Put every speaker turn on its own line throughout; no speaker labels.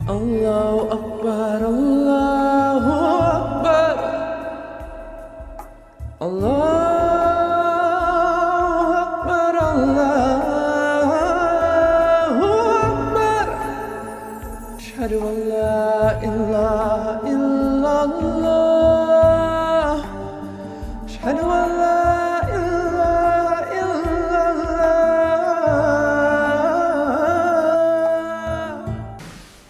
Allahu Akbar, Allahu Akbar, Allahu Akbar, Allahu Akbar. Ashhadu an la ilaha illallah. Ashhadu an la ilaha illallah.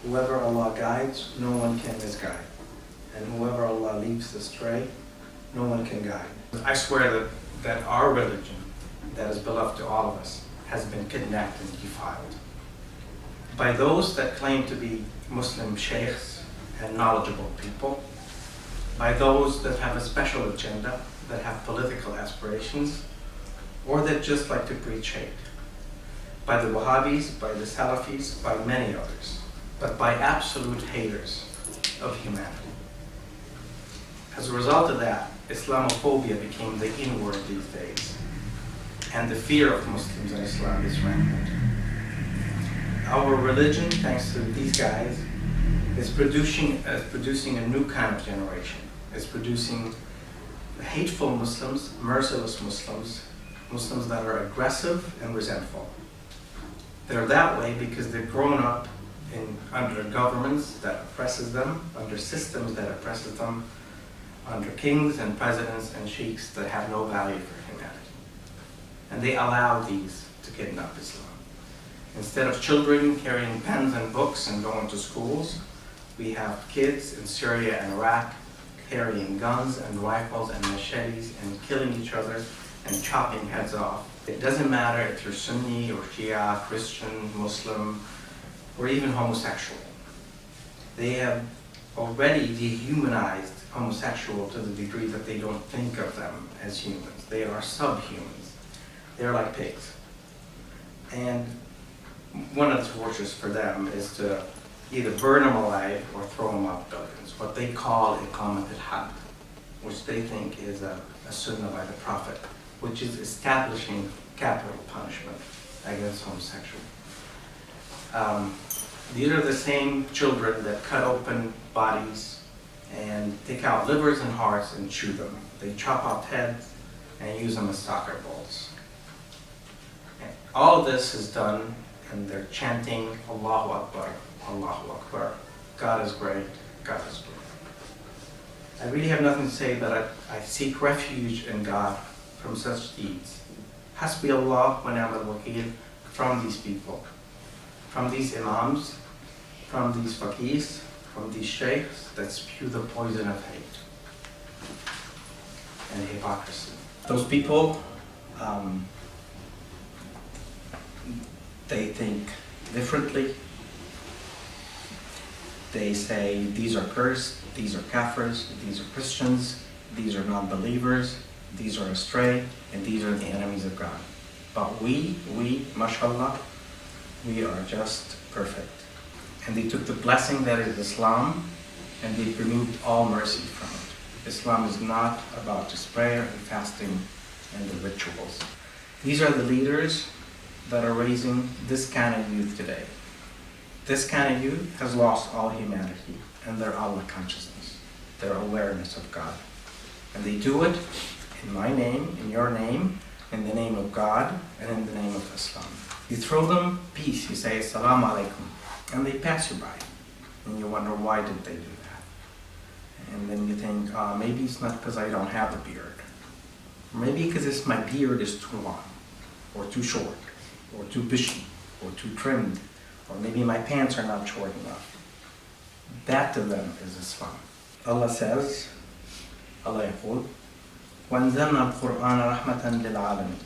Whoever Allah guides, no one can misguide. And whoever Allah leaves astray, no one can guide. I swear that our religion, that is beloved to all of us, has been kidnapped and defiled by those that claim to be Muslim sheikhs and knowledgeable people, by those that have a special agenda, that have political aspirations, or that just like to preach hate, by the Wahhabis, by the Salafis, by many others, but by absolute haters of humanity. As a result of that, Islamophobia became the inward these days, and the fear of Muslims and Islam is rampant. Our religion, thanks to these guys, is producing a new kind of generation. It's producing hateful Muslims, merciless Muslims, Muslims that are aggressive and resentful. They're that way because they've grown up under governments that oppresses them, under systems that oppresses them, under kings and presidents and sheikhs that have no value for humanity. And they allow these to kidnap Islam. Instead of children carrying pens and books and going to schools, we have kids in Syria and Iraq carrying guns and rifles and machetes and killing each other and chopping heads off. It doesn't matter if you're Sunni or Shia, Christian, Muslim, or even homosexual. They have already dehumanized homosexual to the degree that they don't think of them as humans. They are subhumans. They're like pigs. And one of the tortures for them is to either burn them alive or throw them off buildings, what they call iqamat al-had, which they think is a sunnah by the Prophet, which is establishing capital punishment against homosexuals. These are the same children that cut open bodies and take out livers and hearts and chew them. They chop off heads and use them as soccer balls. And all this is done, and they're chanting Allahu Akbar, Allahu Akbar. God is great, God is great. I really have nothing to say, but I seek refuge in God from such deeds. Hasbi Allah wa ni'mal wakeel, from these people, from these imams, from these faqirs, from these sheikhs that spew the poison of hate and hypocrisy. Those people, they think differently. They say these are cursed, these are kafirs, these are Christians, these are non-believers, these are astray, and these are the enemies of God. But we, mashallah, we are just perfect. And they took the blessing that is Islam, and they removed all mercy from it. Islam is not about just prayer and fasting and the rituals. These are the leaders that are raising this kind of youth today. This kind of youth has lost all humanity and their Allah consciousness, their awareness of God. And they do it in my name, in your name, in the name of God, and in the name of Islam. You throw them peace, you say Assalamu alaikum, and they pass you by. And you wonder, why did they do that? And then you think, maybe it's not because I don't have a beard. Or maybe because my beard is too long, or too short, or too bushy, or too trimmed, or maybe my pants are not short enough. That to them is Islam. Allah says, Allah yaqul, وَأَنزَلْنَا الْقُرْآنَ رَحْمَةً لِلْعَالَمِينَ.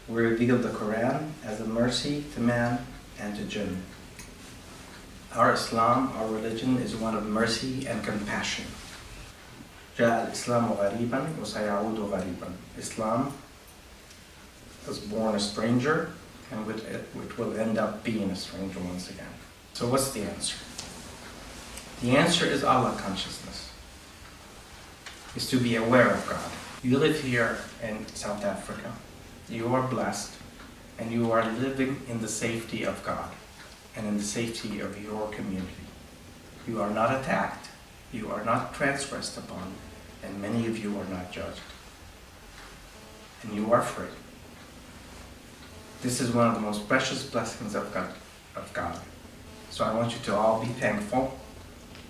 We revealed the Quran as a mercy to man and to jinn. Our Islam, our religion, is one of mercy and compassion. جاء الإسلام غريبا وسيعود غريبا. Islam was born a stranger, and which will end up being a stranger once again. So what's the answer? The answer is Allah consciousness. Is to be aware of God. You live here in South Africa. You are blessed, and you are living in the safety of God. and in the safety of your community. You are not attacked, you are not transgressed upon, and many of you are not judged. And you are free. This is one of the most precious blessings of God. So I want you to all be thankful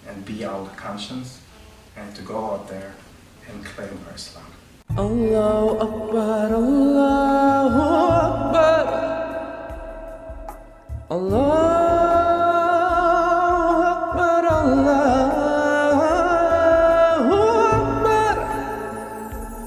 and be our conscience and to go out there and claim our Islam.
Allahu Akbar, Allahu Akbar, Allah.